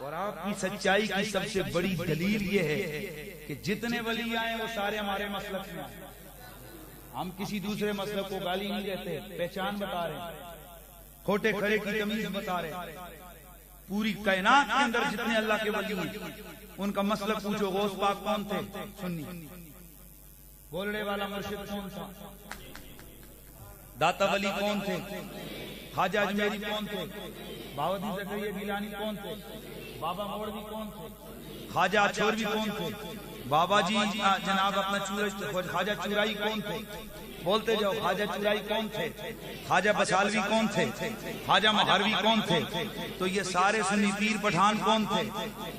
اور آپ کی سچائی کی سب سے بڑی دلیل یہ ہے کہ جتنے ولی آئے وہ سارے ہمارے مسلک میں آئے. ہم کسی دوسرے مسلک کو گالی نہیں دیتے، پہچان بتا رہے ہیں، کھوٹے کھڑے کی تمیز بتا رہے ہیں. پوری کائنات کے اندر جتنے اللہ کے ولی ہیں ان کا مسلک پوچھو. غوث پاک کون تھے؟ سنی. بولڑے والا مرشد کون تھا؟ داتا ولی کون تھے؟ خواجہ اجمیری کون تھے؟ باودی زکریا گیلانی کون تھے؟ بابا مولوی کون تھے؟ خواجہ چھوروی کون تھے؟ بابا جی جناب اپنا خواجہ چورائی کون تھے؟ بولتے جاؤ. خواجہ چورائی کون تھے؟ خواجہ بسالوی کون تھے؟ خواجہ مہاروی کون تھے؟ تو یہ سارے سنی. پیر پٹھان کون تھے؟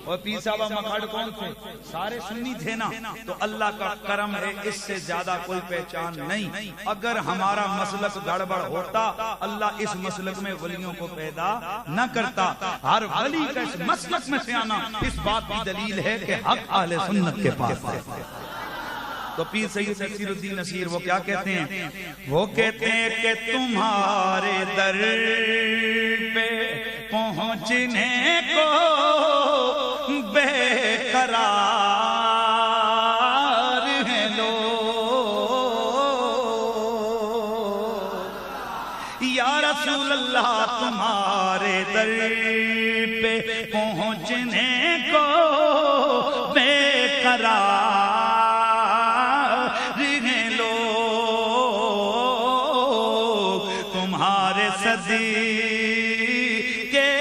اور پیر صاحب مکھڑ کون تھے؟ سارے سنی تھے نا. تو اللہ کا کرم ہے، اس سے زیادہ کوئی پہچان نہیں. اگر ہمارا مسلک گڑبڑ ہوتا اللہ اس مسلک میں ولیوں کو پیدا نہ کرتا. ہر ولی کا اس مسلک میں سے آنا اس بات کی دلیل ہے کہ حق اہل سنت کے پاس ہے. تو پیر سید نصیر الدین نصیر وہ کیا کہتے ہیں؟ وہ کہتے ہیں کہ تمہارے در پہ پہنچنے کو بے قرار ہیں لوگ. یا رسول اللہ تمہارے در پہ پہنچنے کو بے قرار صدیقے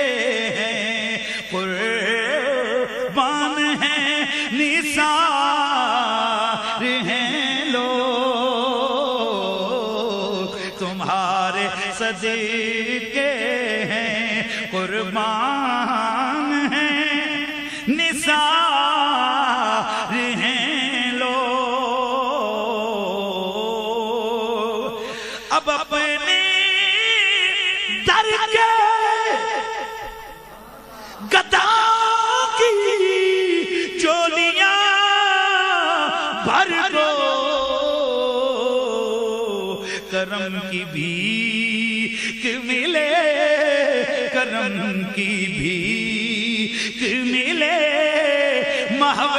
ہیں قربان ہیں نثار ہیں لوگ. تمہارے صدیقے ہیں قربان ہیں نثار ہیں لوگ. اب اپنے گدا کی چولیاں بھر دو، کرم کی بھیک ملے، کرم کی بھیک ملے، محو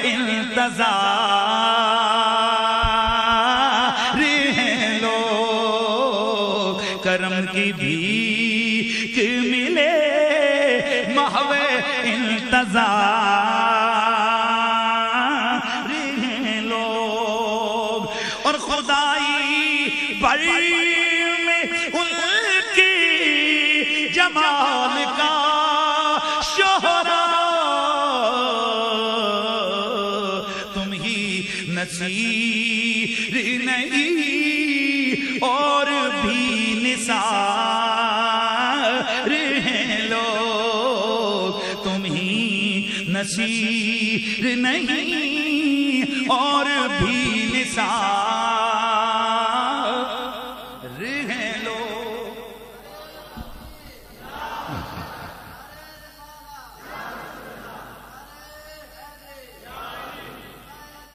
انتظار ہیں لوگ. کرم کی بھیک ملے، محو انتظار ہیں لوگ. اور خدائی بر میں ان کی جمال کا شہرا تم ہی نصیر نہیں اور بھی نثار ہیں لوگ. تم ہی نصیر نہیں اور بھی نثار